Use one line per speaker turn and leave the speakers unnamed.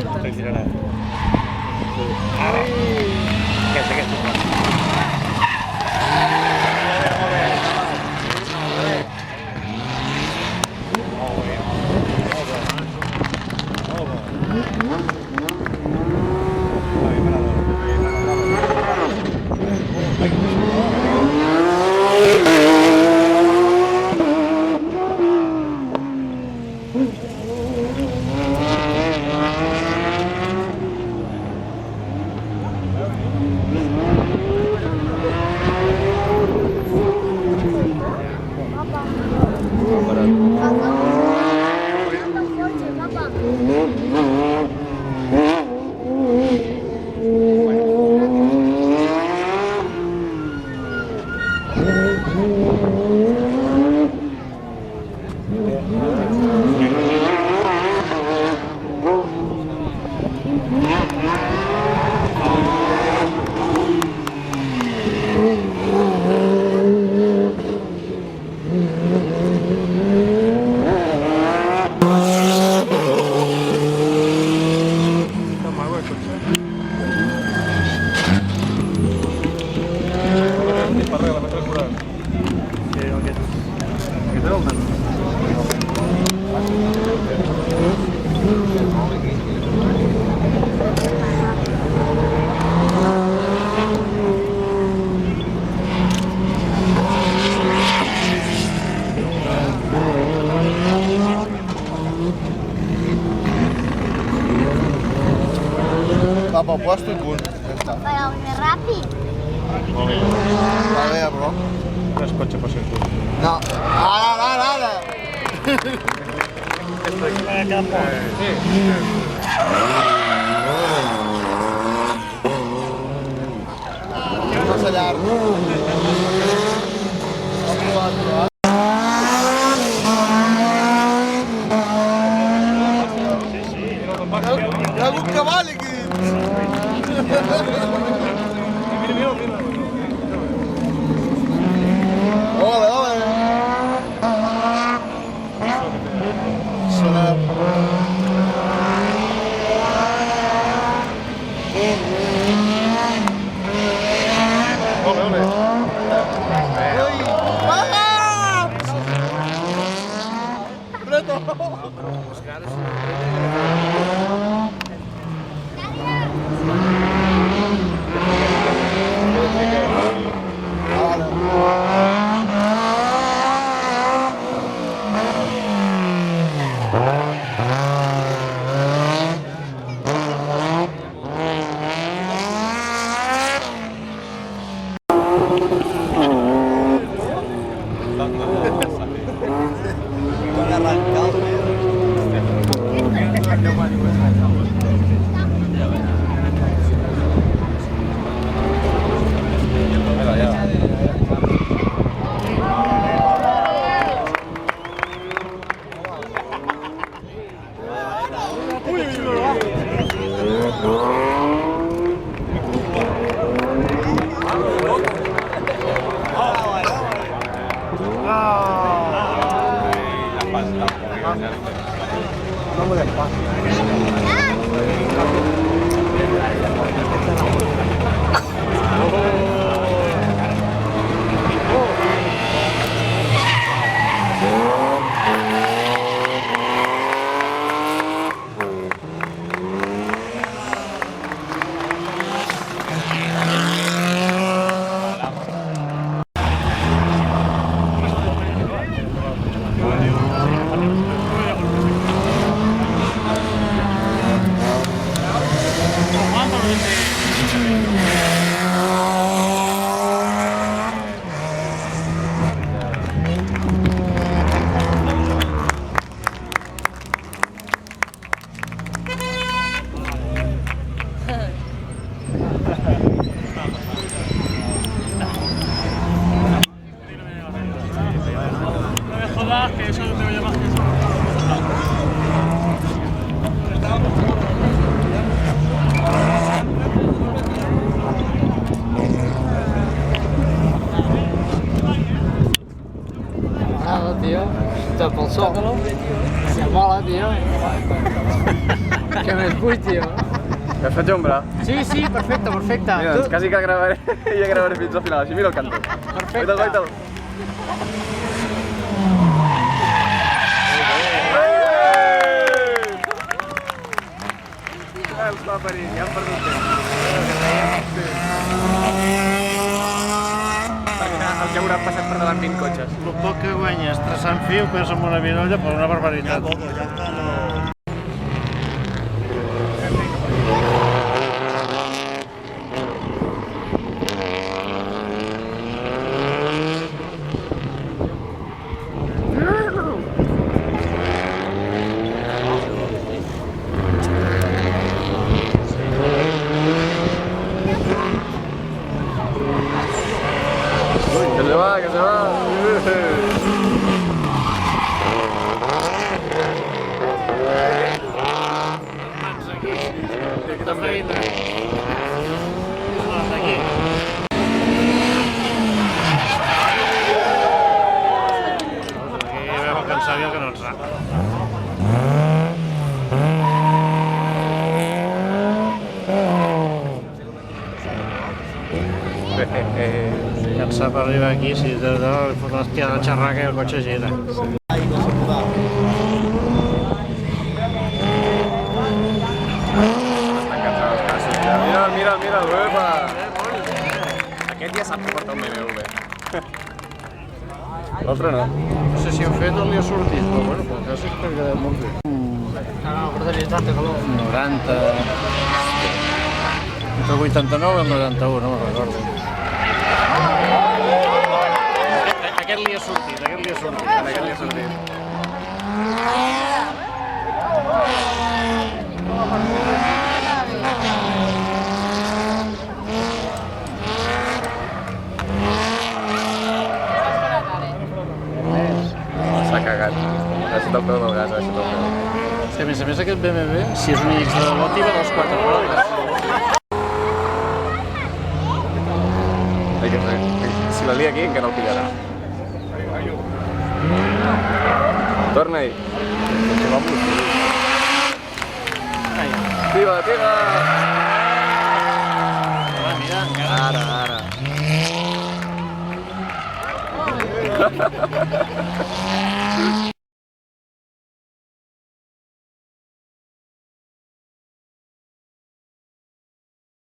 surten.
Te girarà. Ara. Aquesta.
Va pel puesto i punt. Ja està.
Però més ràpid.
Molt bé.
Va bé, bro.
No és cotxe per ser tu.
No. Ara! No s'allarga. Hi ha algun cavall aquí dins. Ole. Sona. Ole. Ui! Ah! Preto! No me despacio.
Que eso no te voy a más que eso.
Nada, tío. Te pulsó. Se mola, tío. ¿Qué
que me escuch, tio.
Que faig ombra?
Sí, sí, perfecte, perfecte.
Mira, doncs quasi que gravaré, ja gravaré fins al final, així mira el canto.
Perfecte.
Guaita'l. Els va parir, ja han perdut temps. Perquè els ja hauran passat per davant 20 cotxes.
El poc que guanyes traçant fil perds amb una virolla per una barbaritat.
Que se va, que se va.
Aquí també. Aquí veu el cansat i el que no ens sap. Cansat per arribar aquí, si de dalt li fot l'estia de xerraca i el cotxe gira.
Estan cansats els passos ja. Mira'l, uepa! Aquest ja sap que porta un BMW. L'altre no.
No sé si ho fet o li ha sortit, però bueno, pel cas és que ha quedat molt bé. 90... Entre el 89 i el 91, no me'n recordo. Aquest li ha sortit, aquest li ha sortit.
Aquest li ha sortit. S'ha cagat. Ha deixat el peu del gas, ha deixat el peu.
Sí, a més aquest BMW, si és un X de Lotti, va dels 4 rodes.
Si la lia aquí encara el pillarà. Torna-hi. Tira, tira!
Mira,
Ara.